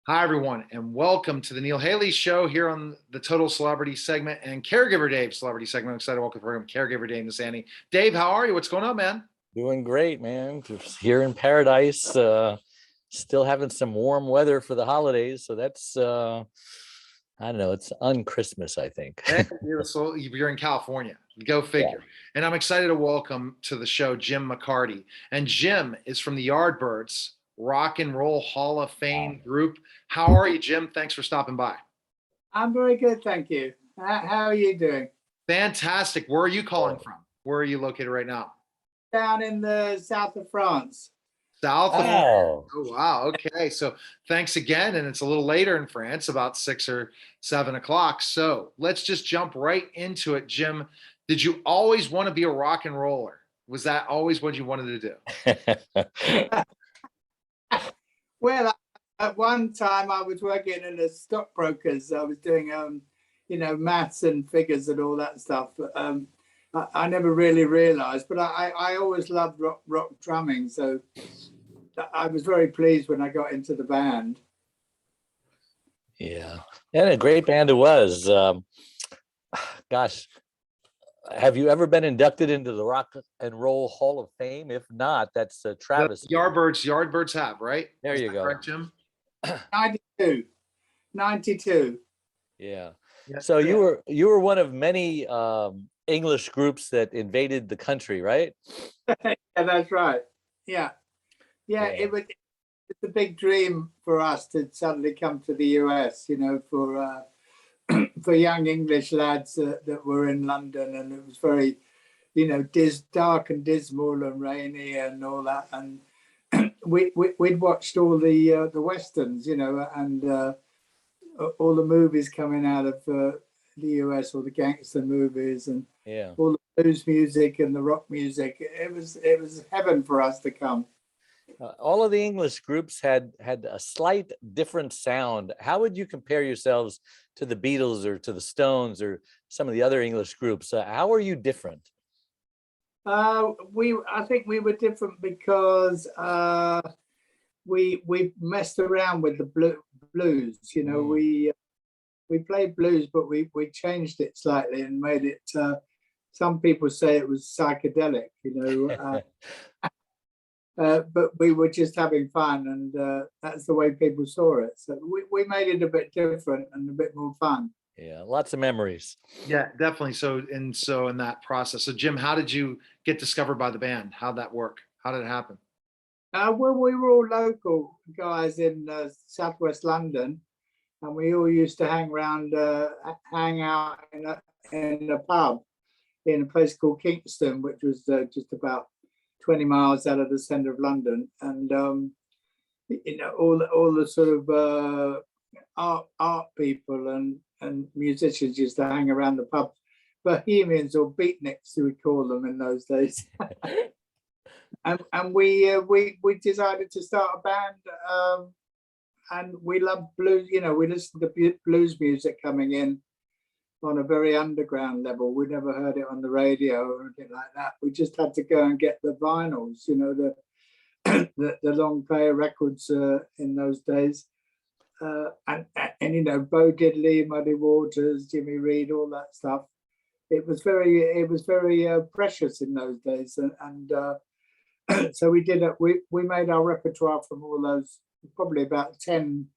Hi, everyone, and welcome to the Neil Haley Show here on the Total Celebrity segment and Caregiver Dave Celebrity segment. I'm excited to welcome the program Caregiver Dave Nasani. Dave, how are you? What's going on, man? Doing great, man. Just here in paradise, still having some warm weather for the holidays. So that's, I don't know, it's un-Christmas, I think. You're in California. Go Yeah. figure. And I'm excited to welcome to the show Jim McCarty. And Jim is from the Yardbirds Rock and Roll Hall of Fame group. How are you, Jim? Thanks for stopping by. I'm very good, thank you. How are you doing? Fantastic. Where are you calling from? Where are you located right now? Down in the south of France. South of Oh, Oh, wow. Okay. So thanks again. And it's a little later in France, about 6 or 7 o'clock. So let's just jump right into it. Jim, did you always want to be a rock and roller? Was that always what you wanted to do? Well, at one time I was working in a stockbrokers. I was doing, maths and figures and all that stuff. I never really realized, but I always loved rock drumming. So I was very pleased when I got into the band. yeah. And a great band it was. Gosh, have you ever been inducted into the Rock and Roll Hall of Fame? If not, that's a The travesty. Yardbirds have, right? There Is you that go. correct, Jim? 92. Yeah. Yeah. So you were one of many English groups that invaded the country, right? Yeah, that's right. Yeah. Yeah. It's a big dream for us to suddenly come to the US, for young English lads that were in London, and it was very, dark and dismal and rainy and all that. And we'd watched all the westerns, and all the movies coming out of the US, all the gangster movies and Yeah. all the blues music and the rock music. It was heaven for us to come. All of the English groups had a slight different sound. How would you compare yourselves to the Beatles or to the Stones or some of the other English groups? How are you different? I think we were different because we messed around with the blues. We played blues, but we changed it slightly and made it. Some people say it was psychedelic, but we were just having fun, and that's the way people saw it. So we made it a bit different and a bit more fun. Yeah, lots of memories. Yeah, definitely. So in that process. So Jim, how did you get discovered by the band? How'd that work? How did it happen? Well, we were all local guys in southwest London, and we all used to hang out in a pub in a place called Kingston, which was just about 20 miles out of the center of London. And all the sort of art people and musicians used to hang around the pub. Bohemians or beatniks, we call them in those days. and we decided to start a band, and we loved blues. We listened to blues music coming in on a very underground level. We never heard it on the radio or anything like that. We just had to go and get the vinyls, the long player records in those days. And Bo Diddley, Muddy Waters, Jimmy Reed, all that stuff. It was very precious in those days, and so we did it. We made our repertoire from all those, probably about 10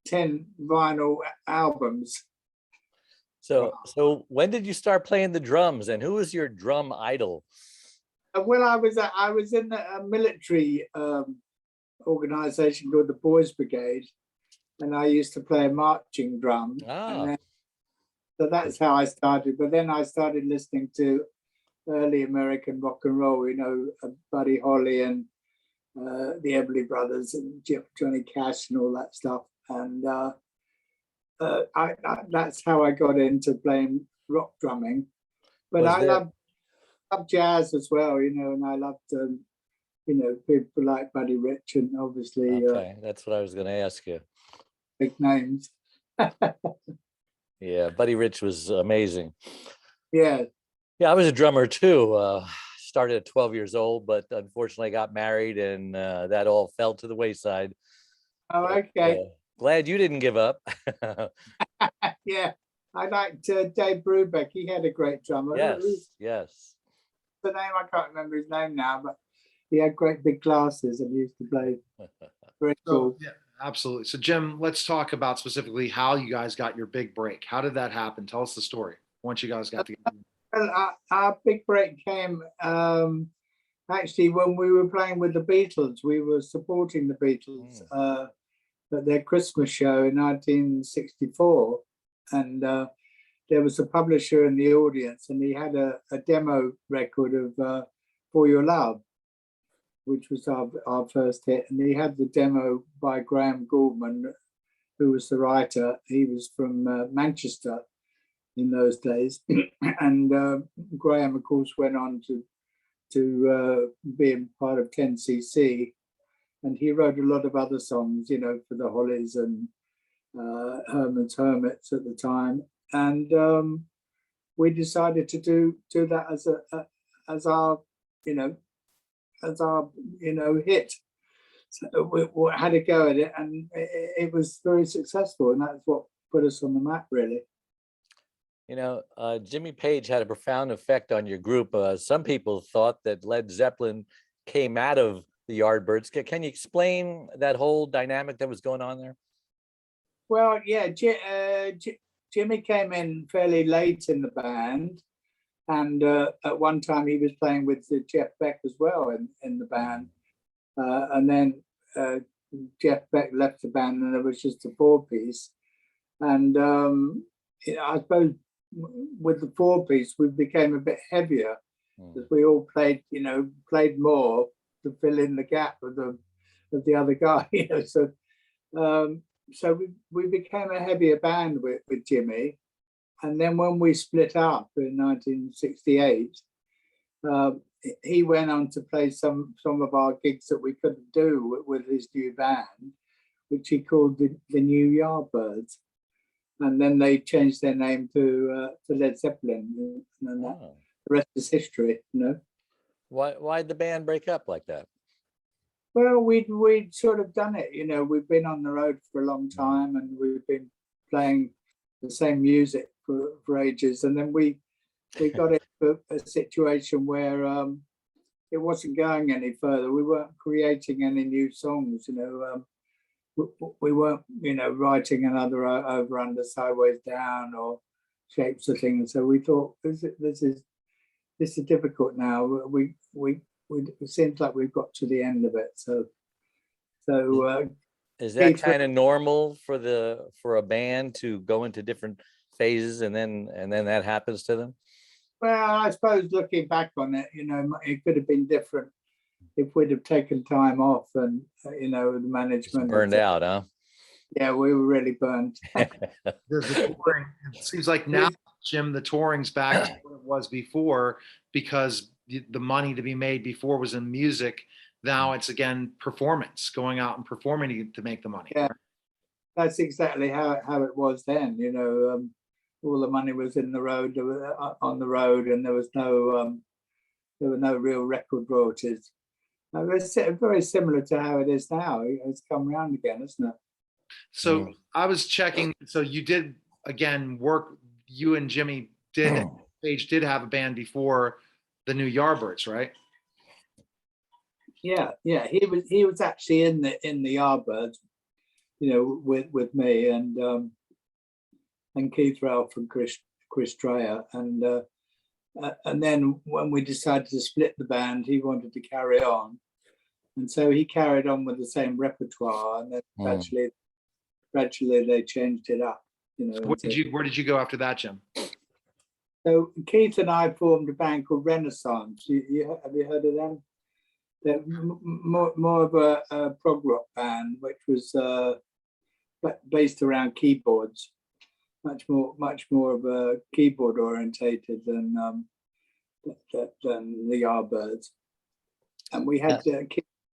vinyl albums. So when did you start playing the drums, and who was your drum idol? Well, I was in a military organization called the Boys Brigade, and I used to play a marching drum. So that's how I started. But then I started listening to early American rock and roll, Buddy Holly and the Everly Brothers and Johnny Cash and all that stuff. And that's how I got into playing rock drumming. But I love jazz as well, and I loved, people like Buddy Rich and obviously Okay, that's what I was going to ask you. big names. Yeah, Buddy Rich was amazing. Yeah. Yeah, I was a drummer too. Started at 12 years old, but unfortunately I got married and that all fell to the wayside. Oh, okay. Glad you didn't give up. Yeah, I liked Dave Brubeck. He had a great drummer. Who's Yes. the name? I can't remember his name now, but he had great big glasses and he used to play very So, cool. yeah, absolutely. So, Jim, let's talk about specifically how you guys got your big break. How did that happen? Tell us the story once you guys got together. Well, our big break came actually when we were playing with the Beatles. We were supporting the Beatles at their Christmas show in 1964, and there was a publisher in the audience, and he had a demo record of "For Your Love," which was our first hit, and he had the demo by Graham Gouldman, who was the writer. He was from Manchester in those days, and Graham, of course, went on to be part of 10cc, and he wrote a lot of other songs, you know, for the Hollies and Herman's Hermits at the time, and we decided to do that as our hit. So we had a go at it, and it was very successful, and that's what put us on the map, really. You know, Jimmy Page had a profound effect on your group. Some people thought that Led Zeppelin came out of the Yardbirds. Can you explain that whole dynamic that was going on there? Well, yeah, Jimmy came in fairly late in the band, and at one time he was playing with Jeff Beck as well in the band, and then Jeff Beck left the band, and there was just a four-piece, and I suppose with the four-piece we became a bit heavier because we all played more to fill in the gap of the other guy, you know. So we became a heavier band with Jimmy, and then when we split up in 1968, he went on to play some of our gigs that we couldn't do with his new band, which he called the New Yardbirds, and then they changed their name to Led Zeppelin, and the rest is history, you know. Why'd the band break up like that? Well, we'd sort of done it, you know. We've been on the road for a long time, and we've been playing the same music for ages, and then we got into a situation where it wasn't going any further. We weren't creating any new songs, you know. We weren't, you know, writing another Over Under Sideways Down or Shapes of Things. So we thought this is difficult now. It seems like we've got to the end of it. So is that kind of normal for a band to go into different phases and then that happens to them? Well, I suppose looking back on it, you know, it could have been different if we'd have taken time off, and you know, the management Burned out, huh? Yeah, we were really burned. There's the touring. It seems like now, Jim, the touring's back to what it was before, because the money to be made before was in music. Now it's again performance, going out and performing to make the money. Yeah, that's exactly how it was then. You know, all the money was in the road, on the road, and there were no real record royalties. It's very similar to how it is now. It's come around again, isn't it? So I was checking. So you did again work. You and Jimmy Page did have a band before the New Yardbirds, right? Yeah. He was actually in the Yardbirds, you know, with me and Keith Ralph and Chris Dreyer, and then when we decided to split the band, he wanted to carry on, and so he carried on with the same repertoire, and then gradually they changed it up, you know. Where did you go after that, Jim? So Keith and I formed a band called Renaissance. Have you heard of them? They're more of a prog rock band, which was based around keyboards, much more of a keyboard orientated than the Yardbirds. And we had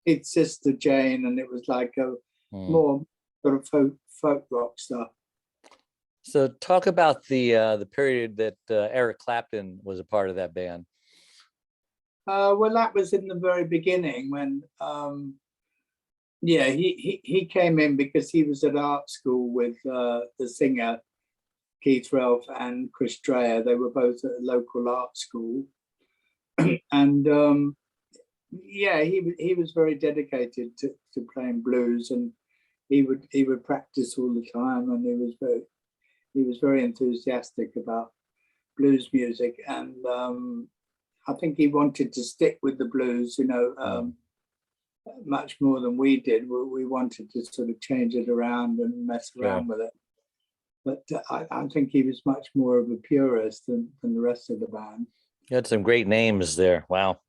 Keith's sister Jane, and it was like a more sort of folk rock stuff. So talk about the period that Eric Clapton was a part of that band. Well, that was in the very beginning when Yeah, he came in because he was at art school with the singer Keith Relf and Chris Dreyer. They were both at a local art school, and yeah, he was very dedicated to playing blues, and he would practice all the time, and he was very enthusiastic about blues music, and I think he wanted to stick with the blues, you know, much more than we did. We wanted to sort of change it around and mess around with it. But I think he was much more of a purist than the rest of the band. You had some great names there. Wow.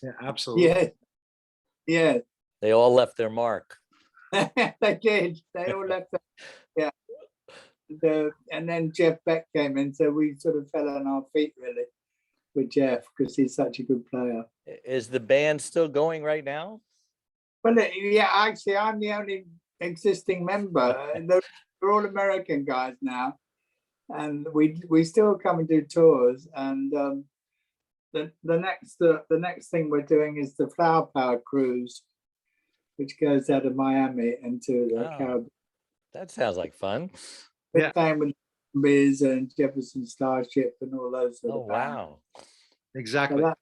Yeah, absolutely. Yeah. They all left their mark. They did. They all left. Yeah. And then Jeff Beck came in, so we sort of fell on our feet really with Jeff because he's such a good player. Is the band still going right now? Well, yeah, actually, I'm the only existing member. They're all American guys now, and we still come and do tours. And the next thing we're doing is the Flower Power Cruise, which goes out of Miami into the Caribbean. That sounds like fun. We're playing with Biz and Jefferson Starship and all those sort of bands. Wow. Exactly. So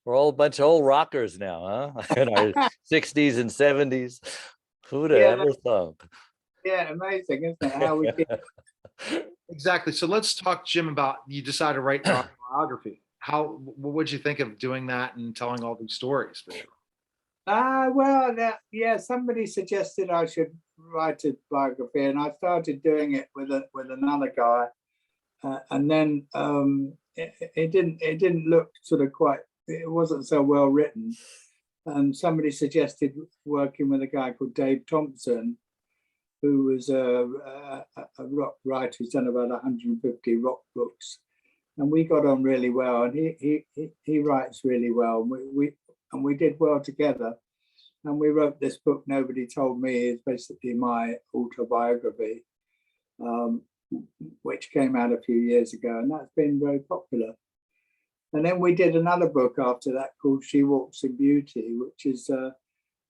We're all a bunch of old rockers now, huh? In our 60s and 70s. Who'd have ever thunk? Yeah, amazing, isn't it? How we get. Exactly. So let's talk, Jim, about you decided to write an autobiography. What would you think of doing that and telling all these stories? Well, yeah, somebody suggested I should write a biography, and I started doing it with another guy, and then it didn't look sort of quite. It wasn't so well written, and somebody suggested working with a guy called Dave Thompson, who was a rock writer who's done about 150 rock books, and we got on really well. And he writes really well. And we did well together. And we wrote this book, Nobody Told Me. It's basically my autobiography, which came out a few years ago, and that's been very popular. And then we did another book after that called She Walks in Beauty, which is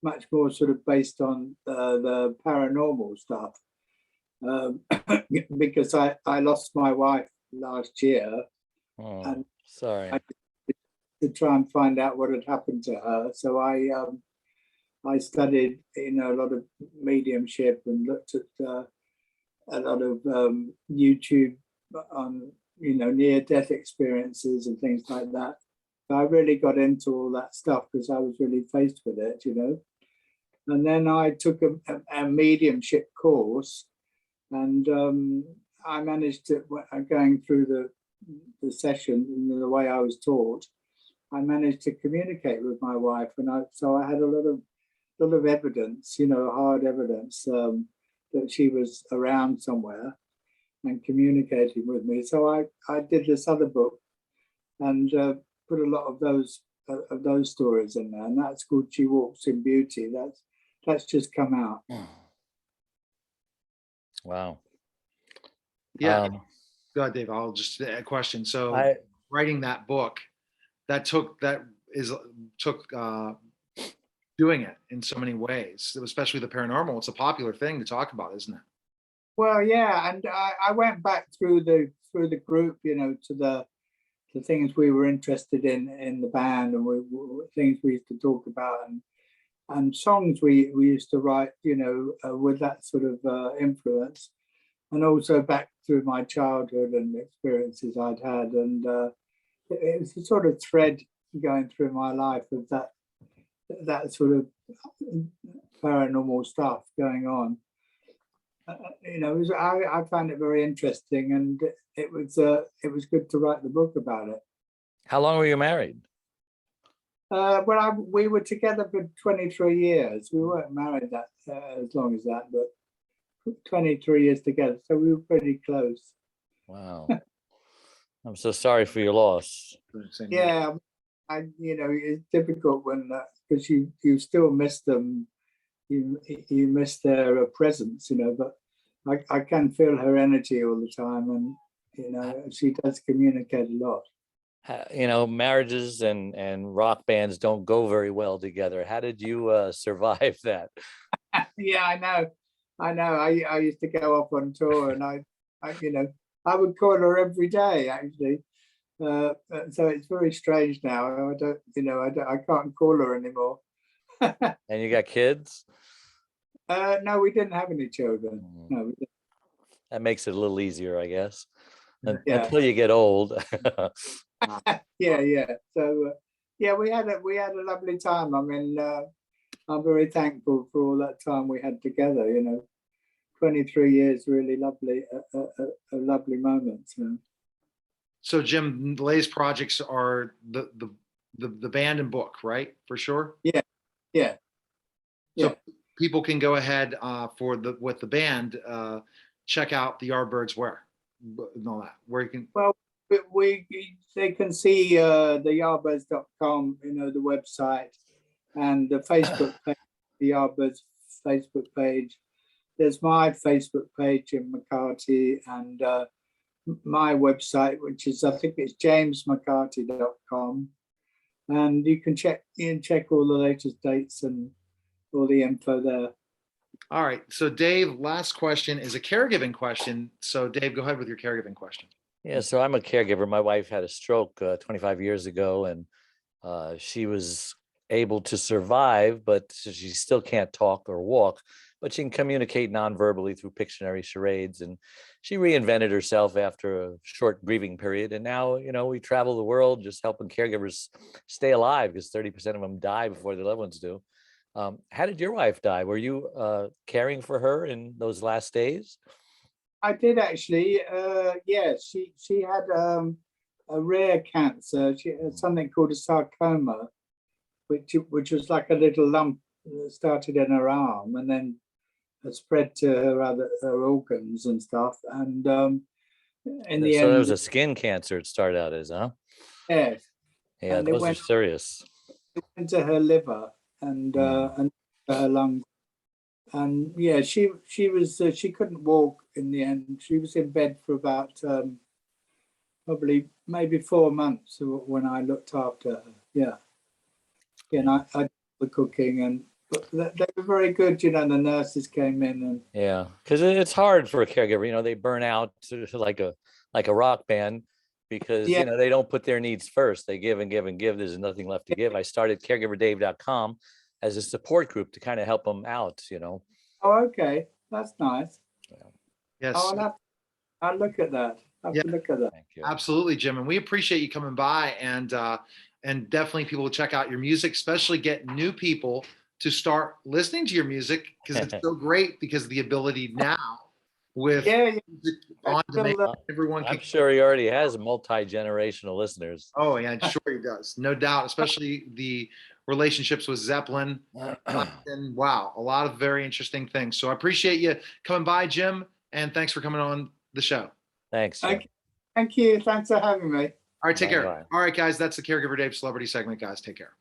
much more sort of based on the paranormal stuff. Because I lost my wife last year. Oh, and sorry. to try and find out what had happened to her. So I studied, a lot of mediumship and looked at a lot of YouTube on, near-death experiences and things like that. So I really got into all that stuff because I was really faced with it, And then I took a mediumship course, and I managed to, going through the session in the way I was taught, I managed to communicate with my wife, and so I had a lot of evidence, hard evidence that she was around somewhere and communicating with me. So I did this other book and put a lot of those stories in there, and that's called She Walks in Beauty. That's just come out. Wow. Yeah. Go ahead, Dave. I'll just a question. So writing that book, that took doing it in so many ways, especially the paranormal. It's a popular thing to talk about, isn't it? Well, yeah, and I went back through the group, to the things we were interested in the band, and things we used to talk about, and songs we used to write, with that sort of influence, and also back through my childhood and experiences I'd had, and it was a sort of thread going through my life of that sort of paranormal stuff going on. I found it very interesting, and it was good to write the book about it. How long were you married? We were together for 23 years. We weren't married that as long as that, but 23 years together, so we were pretty close. Wow. I'm so sorry for your loss. Yeah, it's difficult when because you still miss them. You miss their presence, but I can feel her energy all the time, and she does communicate a lot. Marriages and rock bands don't go very well together. How did you survive that? Yeah, I know. I used to go off on tour, and I would call her every day actually. So it's very strange now. I can't call her anymore. And you got kids? No, we didn't have any children. Mm, No, we That makes it a little easier, I guess, Yeah. until you get old. Yeah. So yeah, we had a lovely time. I mean, I'm very thankful for all that time we had together. 23 years, really lovely, a lovely moment. So. So Jim, the latest projects are the band and book, right? For sure. Yeah. So Yeah. people can go ahead with the band, check out the Yardbirds and all that. Where you can. Well, they can see the yardbirds.com, the website, and the Facebook page, the Yardbirds Facebook page. There's my Facebook page, Jim McCarty, and my website, which is, I think it's jamesmccarty.com. And you can check all the latest dates and all the info there. All right. So Dave, last question is a caregiving question. So Dave, go ahead with your caregiving question. Yeah, so I'm a caregiver. My wife had a stroke 25 years ago, and she was able to survive, but she still can't talk or walk, but she can communicate non-verbally through Pictionary charades. And she reinvented herself after a short grieving period. And now, we travel the world just helping caregivers stay alive, because 30% of them die before their loved ones do. How did your wife die? Were you caring for her in those last days? I did actually. Yeah, she had a rare cancer. She had something called a sarcoma, which was like a little lump that started in her arm and then spread to her organs and stuff. And in the So end, it was a skin cancer it started out as, huh? yes, Yeah, and it those are went serious. into her liver and her lungs. And yeah, she was she couldn't walk in the end. She was in bed for about probably maybe 4 months when I looked after her. Yeah, and I did the cooking, but they were very good. The nurses came in and Yeah, because it's hard for a caregiver. They burn out like a rock band, because yeah. they don't put their needs first. They give and give and give. There's nothing left to give. I started caregiverdave.com as a support group to kind of help them out. Oh, okay, that's nice. Yes. Oh, I'll look at that. I'll have to look at that. Thank you. Absolutely, Jim. And we appreciate you coming by, and definitely people will check out your music, especially get new people to start listening to your music, because it's so great, because of the ability now with Yeah. music on demand, everyone I'm can. sure he already has multi-generational listeners. Oh yeah, I'm sure he does, no doubt. Especially the relationships with Zeppelin. And wow, a lot of very interesting things. So I appreciate you coming by, Jim, and thanks for coming on the show. Thanks. Jim. Thank you. Thanks for having me. All right, take care. Bye-bye. All right, guys, that's the Caregiver Dave celebrity segment, guys. Take care.